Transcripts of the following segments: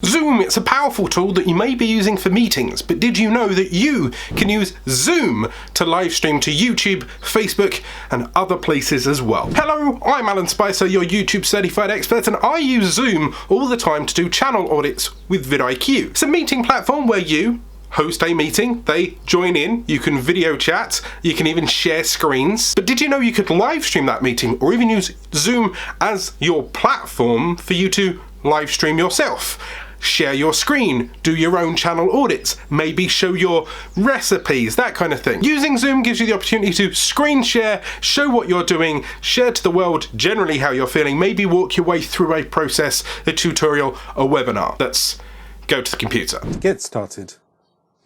Zoom, it's a powerful tool that you may be using for meetings, but did you know that you can use Zoom to live stream to YouTube, Facebook, and other places as well? Hello, I'm Alan Spicer, your YouTube certified expert, and I use Zoom all the time to do channel audits with vidIQ. It's a meeting platform where you host a meeting, they join in, you can video chat, you can even share screens. But did you know you could live stream that meeting or even use Zoom as your platform for you to live stream yourself? Share your screen, do your own channel audits, maybe show your recipes, that kind of thing. Using Zoom gives you the opportunity to screen share, show what you're doing, share to the world generally how you're feeling, maybe walk your way through a process, a tutorial, a webinar. Let's go to the computer. To get started,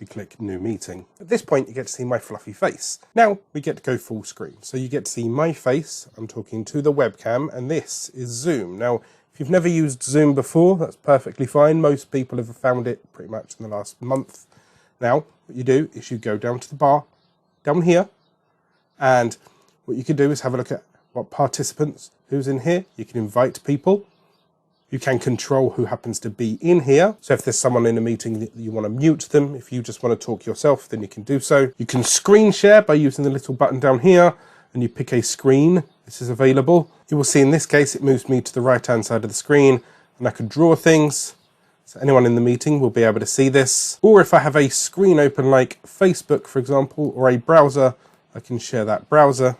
you click New Meeting. At this point, you get to see my fluffy face. Now we get to go full screen. So you get to see my face, I'm talking to the webcam, and this is Zoom. Now, if you've never used Zoom before, that's perfectly fine. Most people have found it pretty much in the last month. Now, what you do is you go down to the bar, down here, and what you can do is have a look at what participants, who's in here. You can invite people. You can control who happens to be in here. So if there's someone in a meeting that you want to mute them, if you just want to talk yourself, then you can do so. You can screen share by using the little button down here, and you pick a screen. This is available. You will see in this case, it moves me to the right-hand side of the screen, and I can draw things. So anyone in the meeting will be able to see this. Or if I have a screen open like Facebook, for example, or a browser, I can share that browser. And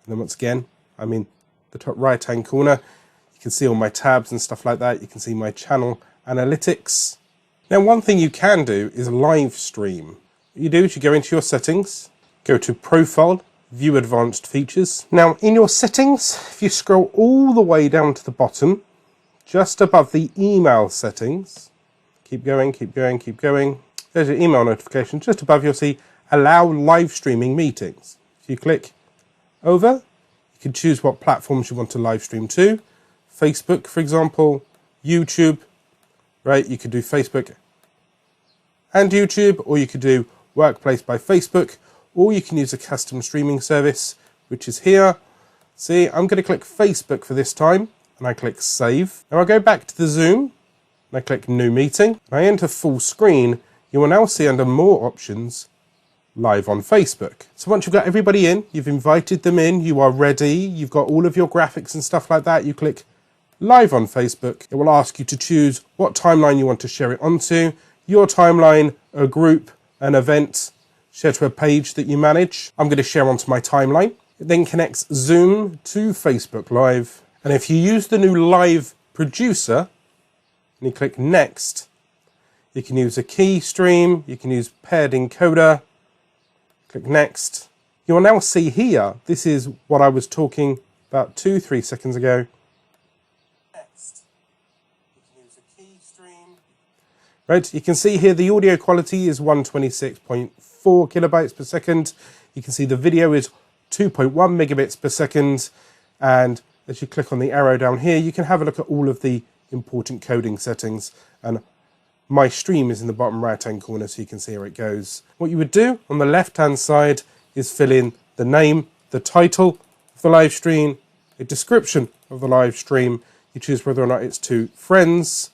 then once again, I'm in the top right-hand corner. You can see all my tabs and stuff like that. You can see my channel analytics. Now, one thing you can do is live stream. What you do is you go into your settings, go to Profile, View Advanced Features. Now, in your settings, if you scroll all the way down to the bottom, just above the email settings, keep going, keep going, keep going. There's your email notification. Just above, you'll see Allow Live Streaming Meetings. If you click over, you can choose what platforms you want to live stream to. Facebook, for example, YouTube, right? You could do Facebook and YouTube, or you could do Workplace by Facebook, or you can use a custom streaming service, which is here. See, I'm going to click Facebook for this time, and I click Save. Now I go back to the Zoom, and I click New Meeting. I enter full screen. You will now see under More Options, Live on Facebook. So once you've got everybody in, you've invited them in, you are ready, you've got all of your graphics and stuff like that, you click Live on Facebook. It will ask you to choose what timeline you want to share it onto, your timeline, a group, an event, share to a page that you manage. I'm going to share onto my timeline. It then connects Zoom to Facebook Live. And if you use the new Live Producer, and you click Next, you can use a key stream, you can use paired encoder, click Next. You will now see here, this is what I was talking about 2-3 seconds ago. Right, you can see here the audio quality is 126.4 kilobytes per second. You can see the video is 2.1 megabits per second. And as you click on the arrow down here, you can have a look at all of the important coding settings. And my stream is in the bottom right-hand corner, so you can see how it goes. What you would do on the left-hand side is fill in the name, the title of the live stream, a description of the live stream. You choose whether or not it's to friends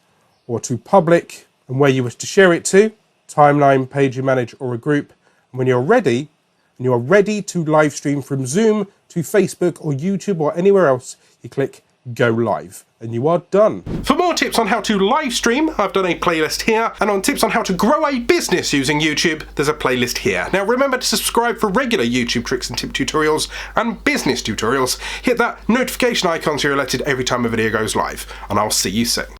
or to public, and where you wish to share it to, timeline, page you manage, or a group. And when you're ready, and you're ready to live stream from Zoom to Facebook or YouTube or anywhere else, you click Go Live, and you are done. For more tips on how to live stream, I've done a playlist here, and on tips on how to grow a business using YouTube, there's a playlist here. Now remember to subscribe for regular YouTube tricks and tip tutorials and business tutorials. Hit that notification icon so you're alerted every time a video goes live, and I'll see you soon.